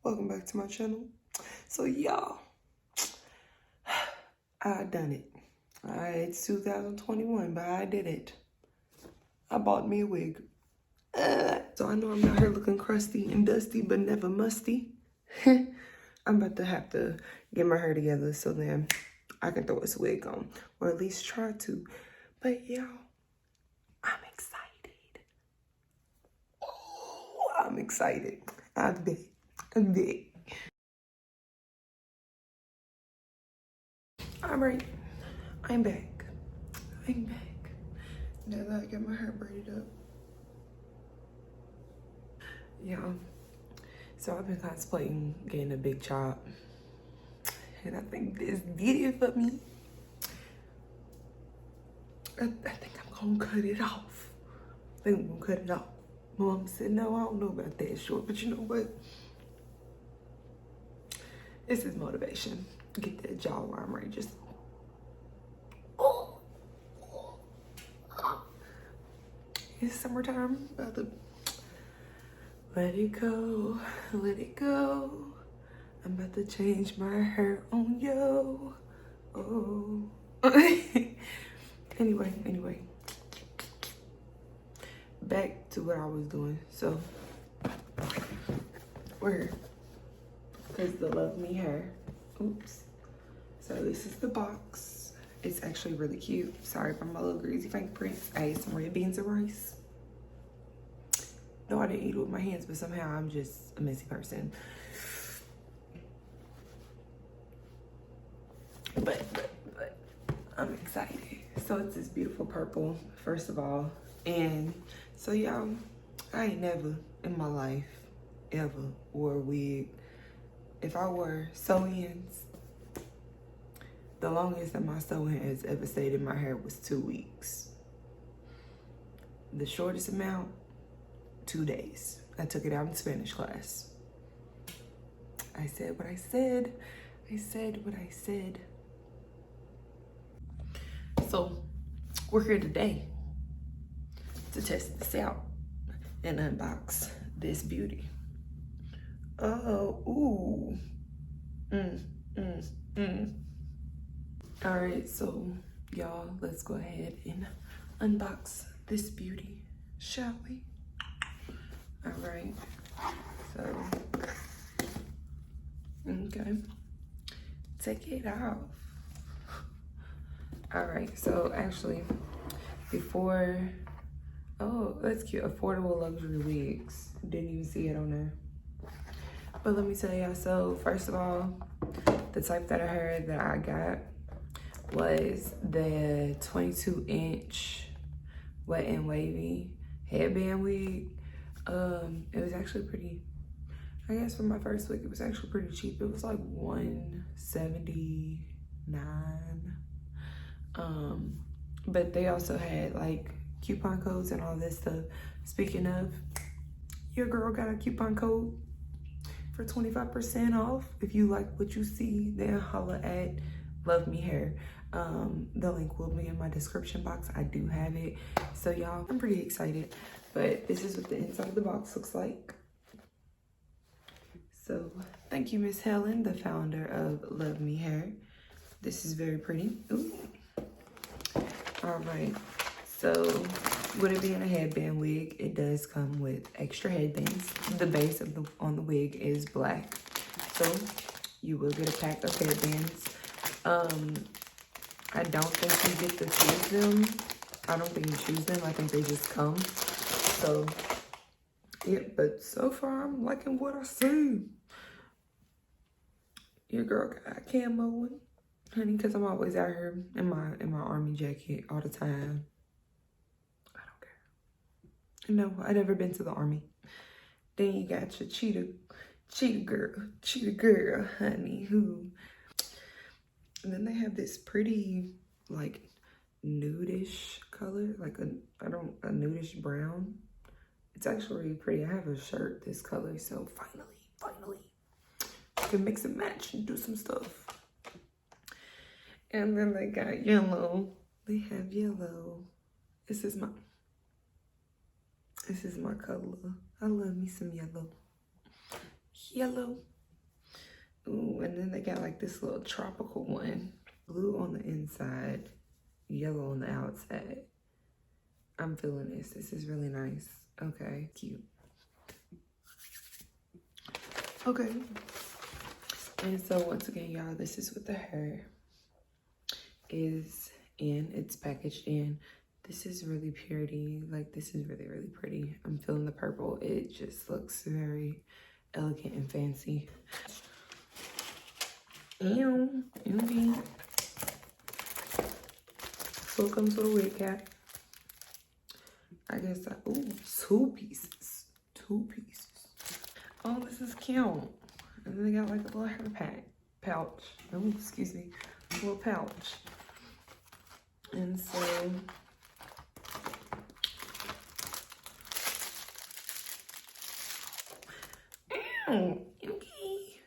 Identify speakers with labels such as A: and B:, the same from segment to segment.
A: welcome back to my channel. So y'all, I done it. It's 2021, but I did it. I bought me a wig. So I know I'm out here looking crusty and dusty, but never musty. I'm about to have to get my hair together so then I can throw this wig on, or at least try to. But y'all, I'm excited. Oh, I'm excited. I'm big. All right, I'm back. Now that I got my hair braided up. Yeah, so I've been contemplating getting a big chop. And I think this did it for me. I think I'm gonna cut it off. My mom said, no, I don't know about that short, but you know what? This is motivation. Get that jawline right, just, it's summertime, about to let it go, let it go. I'm about to change my hair on yo. Oh. Anyway. Back to what I was doing. So, we're here. Because the LUVMEHAIR. Oops. So this is the box. It's actually really cute. Sorry for my little greasy fingerprints. I ate some red beans and rice. No, I didn't eat it with my hands, but somehow I'm just a messy person. But I'm excited. So it's this beautiful purple, first of all. And so y'all, I ain't never in my life ever wore a wig. If I wore sew-ins, the longest that my sew-in has ever stayed in my hair was 2 weeks. The shortest amount, 2 days. I took it out in Spanish class. I said what I said. I said what I said. So we're here today to test this out and unbox this beauty. Oh, ooh. All right, so y'all, let's go ahead and unbox this beauty, shall we? All right, so, okay, take it off. All right, so actually, before, oh, that's cute, affordable luxury wigs. Didn't even see it on there. But let me tell y'all, so first of all, the type that I heard that I got was the 22-inch wet and wavy headband wig. It was actually pretty, I guess for my first wig, it was actually pretty cheap. It was like $179. But they also had like coupon codes and all this stuff. Speaking of, your girl got a coupon code for 25% off. If you like what you see, then holla at LUVMEHAIR. The link will be in my description box. I do have it. So y'all, I'm pretty excited. But this is what the inside of the box looks like. So thank you, Miss Helen, the founder of LUVMEHAIR. This is very pretty. Ooh. All right. So with it being a headband wig, it does come with extra headbands. The base of on the wig is black. So you will get a pack of headbands. I don't think you get to choose them. I don't think you choose them. I think they just come. So, yeah, but so far I'm liking what I see. Your girl got a camo one, honey, because I'm always out here in my army jacket all the time. I don't care. No, I've never been to the army. Then you got your cheetah girl, honey, who. And then they have this pretty, like, nudish color, like a nudish brown. It's actually really pretty. I have a shirt this color, so finally, I can mix and match and do some stuff. And then they got yellow. They have yellow. This is my color. I love me some yellow. Ooh, and then they got like this little tropical one. Blue on the inside, yellow on the outside. I'm feeling this. This is really nice. Okay, cute. Okay. And so once again, y'all, this is what the hair is in. It's packaged in. This is really pretty. Like, this is really, really pretty. I'm feeling the purple. It just looks very elegant and fancy. Ew. Okay. So it comes with a wig cap. I guess ooh, 2 pieces. 2 pieces. Oh, this is cute. And then they got like a little hair pouch. Oh, excuse me. A little pouch. And so okay.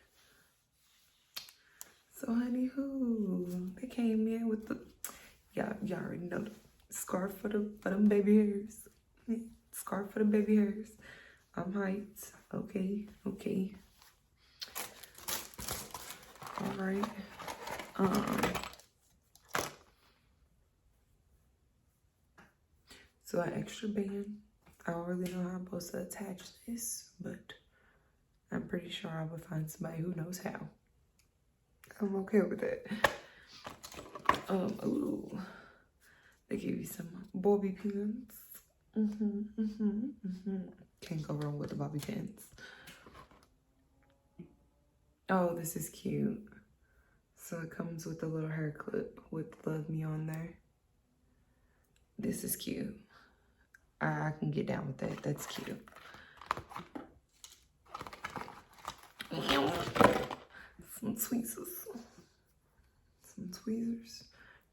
A: So honey who they came in with the y'all already know the scarf for them baby hairs. Scarf for the baby hairs. I'm hyped. Okay, okay. All right. So an extra band. I don't really know how I'm supposed to attach this, but I'm pretty sure I will find somebody who knows how. I'm okay with that. Ooh. They give you some bobby pins. Can't go wrong with the bobby pins. Oh, this is cute. So it comes with a little hair clip with Love Me on there. This is cute. I can get down with that. That's cute. Some tweezers. Some tweezers.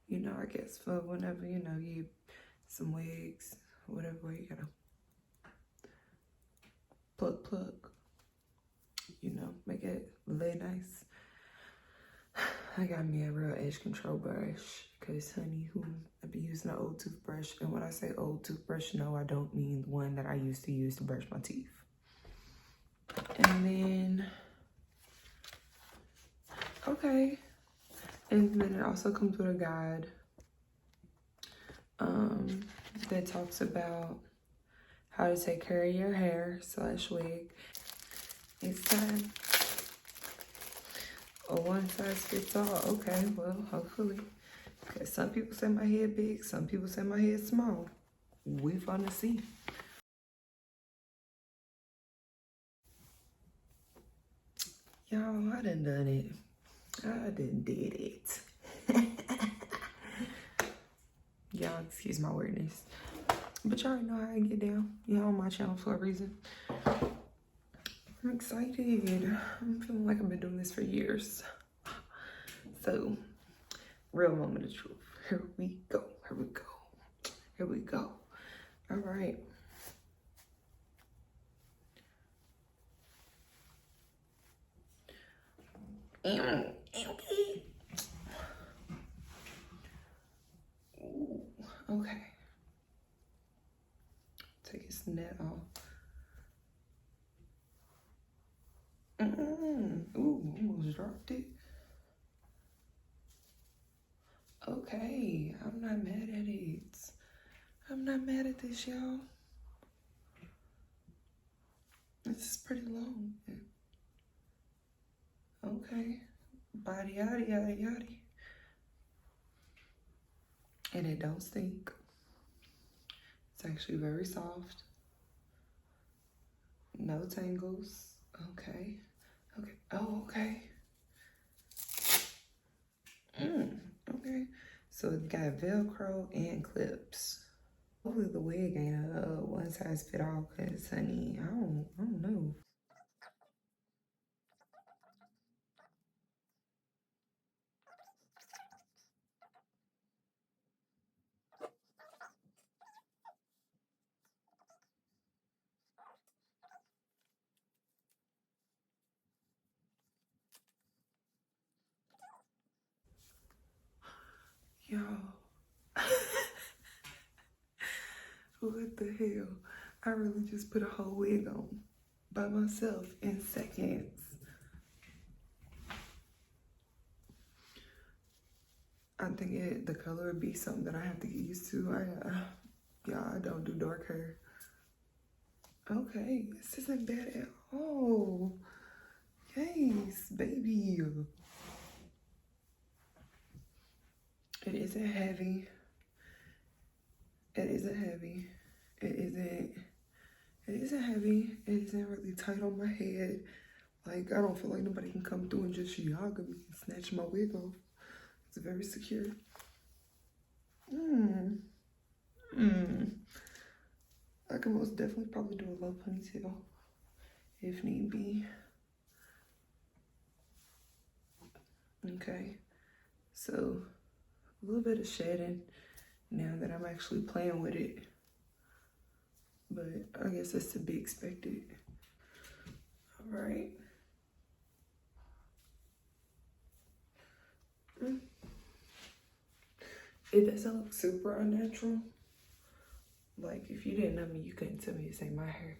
A: You know, I guess for whenever, you know, you some wigs, whatever, you gotta plug. You know, make it lay nice. I got me a real edge control brush because, honey, I be using an old toothbrush. And when I say old toothbrush, no, I don't mean the one that I used to use to brush my teeth. And then, okay. And then it also comes with a guide that talks about how to take care of your hair / wig. It's time. A one size fits all. Okay, well, hopefully. Because some people say my head big, some people say my head small. We finna see. Y'all, I done it. I done did it. Y'all, excuse my weirdness. But y'all know how I get down. Y'all on my channel for a reason. I'm excited. I'm feeling like I've been doing this for years. So, real moment of truth. Here we go. Here we go. Here we go. All right. Okay. Ooh, okay. Take his net off. Ooh, almost dropped it. Okay, I'm not mad at it. I'm not mad at this, y'all. This is pretty long. Okay. Body yaddy yaddy yaddy. And it don't stink. It's actually very soft. No tangles. Okay. Okay. Oh, okay. Okay. So it got Velcro and clips. Hopefully the wig ain't a one size fit all, cause honey, I don't know. Y'all. What the hell? I really just put a whole wig on by myself in seconds. I think the color would be something that I have to get used to. I don't do dark hair. Okay, this isn't bad at all. Yes, baby. It isn't heavy. It isn't heavy. It isn't heavy. It isn't really tight on my head. Like, I don't feel like nobody can come through and just yaga me and snatch my wig off. It's very secure. I can most definitely probably do a low ponytail if need be. Okay, so a little bit of shedding now that I'm actually playing with it, but I guess that's to be expected. All right. It doesn't look super unnatural. Like, if you didn't know me, you couldn't tell me this ain't my hair.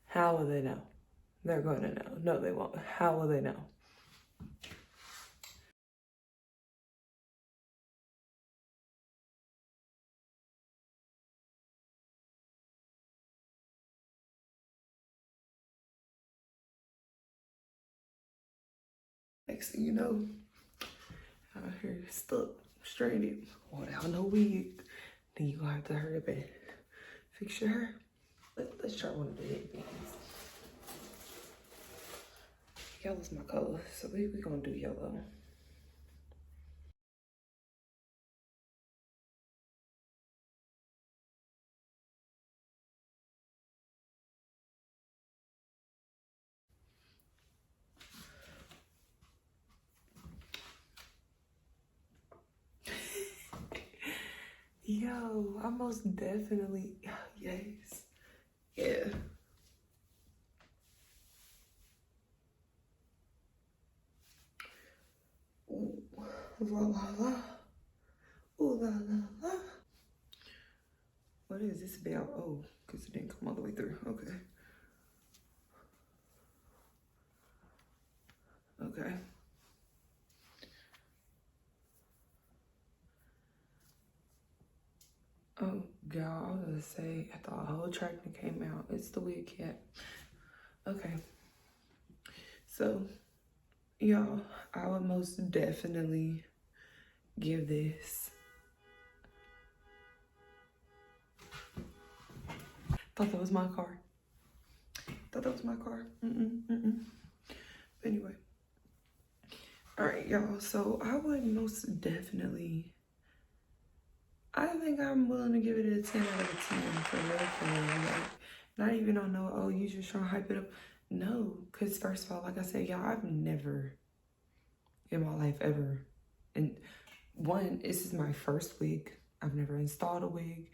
A: How will they know? They're going to know. No, they won't. How will they know? Next thing you know, out here stuck, stranded, without no wig. Then you gonna have to hurry up and fix your hair. Let's try one of the headbands. Yellow's my color, so we gonna do yellow. Yo, I most definitely, yes, yeah. Ooh, la la la, ooh la la la. What is this about? Oh, because it didn't come all the way through, okay. Okay. Oh, y'all, I was gonna say, I thought a whole track that came out. It's the wig cat. Okay. So, y'all, I would most definitely give this. Thought that was my car. Thought that was my car. Anyway. All right, y'all. So, I would most definitely, I think I'm willing to give it a 10 out of 10 for real. Like, not even on no, oh, you just trying to hype it up. No, because first of all, like I said, y'all, I've never in my life ever. And one, this is my first wig. I've never installed a wig.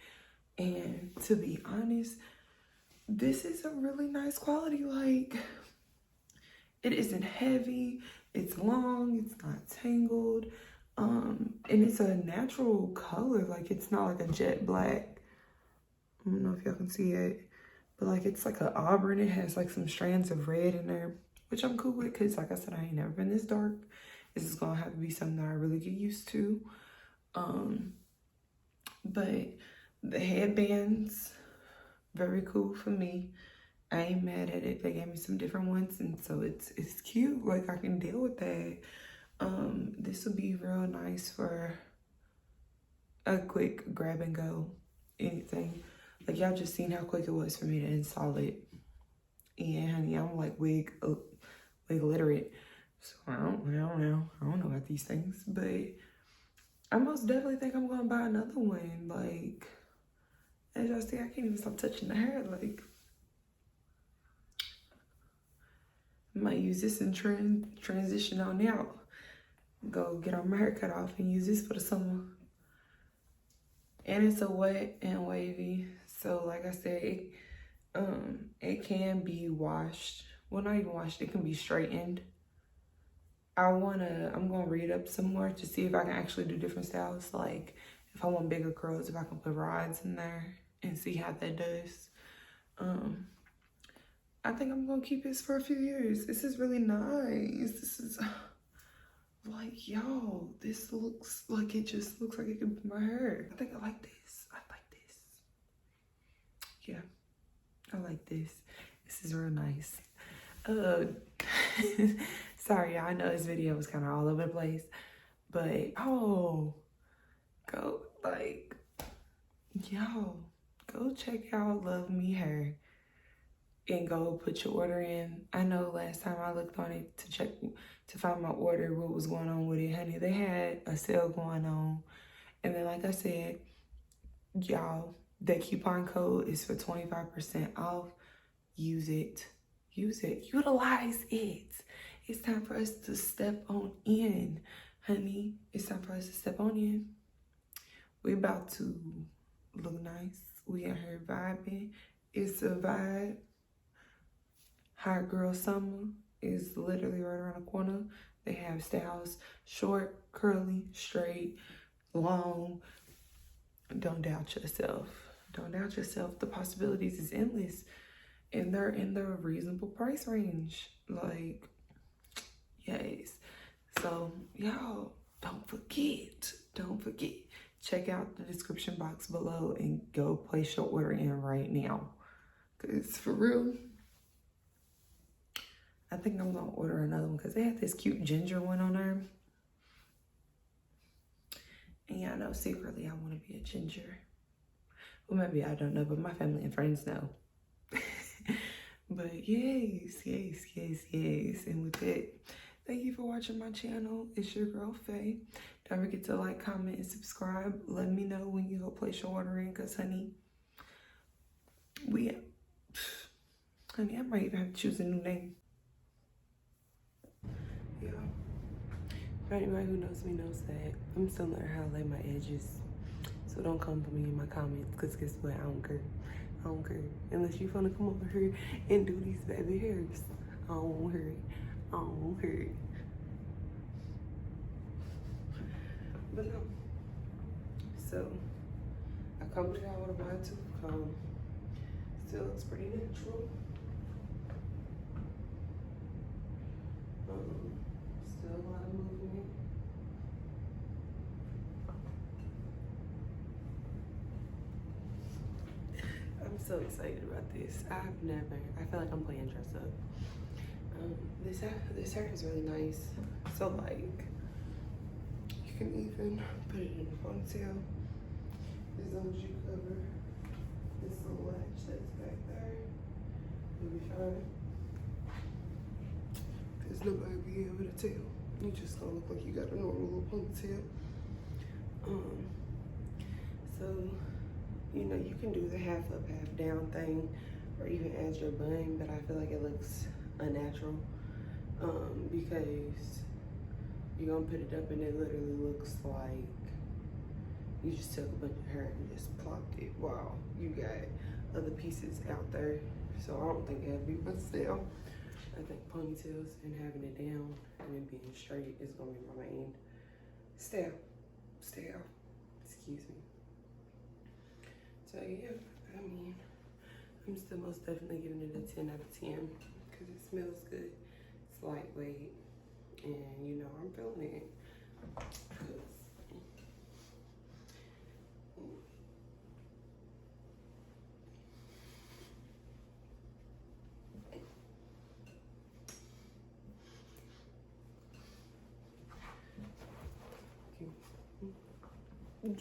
A: And to be honest, this is a really nice quality. Like, it isn't heavy. It's long. It's not tangled. And it's a natural color. Like, it's not like a jet black. I don't know if y'all can see it. But, like, it's like an auburn. It has, like, some strands of red in there, which I'm cool with because, like I said, I ain't never been this dark. This is going to have to be something that I really get used to. But the headbands, very cool for me. I ain't mad at it. They gave me some different ones, and so it's cute. Like, I can deal with that. This would be real nice for a quick grab and go, anything. Like, y'all just seen how quick it was for me to install it. And honey, I'm like wig literate, so I don't know about these things, but I most definitely think I'm gonna buy another one. Like, as y'all see, I can't even stop touching the hair. Like, I might use this in transition on out. Go get my hair cut off and use this for the summer. And it's a wet and wavy, so like I said, it can be washed. Well, not even washed, it can be straightened. I'm gonna read up some more to see if I can actually do different styles. Like, if I want bigger curls, if I can put rods in there and see how that does. I think I'm gonna keep this for a few years. This is really nice. This is, Like, yo, this looks like it just looks like it could be my hair. I think I like this. I like this. Yeah, I like this. This is real nice. Sorry, I know this video was kind of all over the place, but oh, go like, yo, go check out LUVMEHAIR and go put your order in. I know last time I looked on it to check to find my order, what was going on with it, honey. They had a sale going on, and then like I said, y'all, the coupon code is for 25% off. Use it. Use it. Utilize it. It's time for us to step on in, honey. It's time for us to step on in. We about to look nice. We in here vibing. It's a vibe. Hot girl summer is literally right around the corner. They have styles, short, curly, straight, long. Don't doubt yourself. Don't doubt yourself. The possibilities is endless. And they're in the reasonable price range. Like, yes. So, y'all, don't forget. Don't forget. Check out the description box below and go place your order in right now. Because for real, I think I'm going to order another one because they had this cute ginger one on there. And yeah, I know secretly I want to be a ginger. Well, maybe I don't know, but my family and friends know. But yes. And with that, thank you for watching my channel. It's your girl, Faye. Don't forget to like, comment, and subscribe. Let me know when you go place your order in, because, honey, I might even have to choose a new name. Yeah. For anybody who knows me knows that I'm still learning how to lay my edges. So don't come for me in my comments, because guess what? I don't care. I don't care. Unless you wanna come over here and do these baby hairs. I don't hear it. I don't hear it. But no. So I combed it out with a wide tooth comb. Still looks pretty natural. Still a lot of movement. I'm so excited about this. I feel like I'm playing dress up. This hair is really nice. So like, you can even put it in a ponytail as long as you cover this little latch that's back there. You'll be fine. Because nobody will be able to tell. You just gonna look like you got a normal little ponytail. So, you know, you can do the half up, half down thing, or even add your bun, but I feel like it looks unnatural, because you're gonna put it up and it literally looks like you just took a bunch of hair and just plopped it. Wow, you got other pieces out there. So I don't think it'll be my style. I think ponytails and having it down and it being straight is gonna be my main style. Excuse me. So yeah, I mean, I'm still most definitely giving it a 10 out of 10 because it smells good. It's lightweight, and you know I'm feeling it.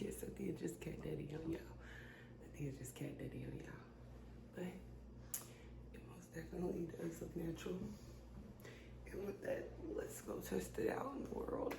A: Yes, I did just cat daddy on y'all. But it most definitely does look natural. And with that, let's go test it out in the world.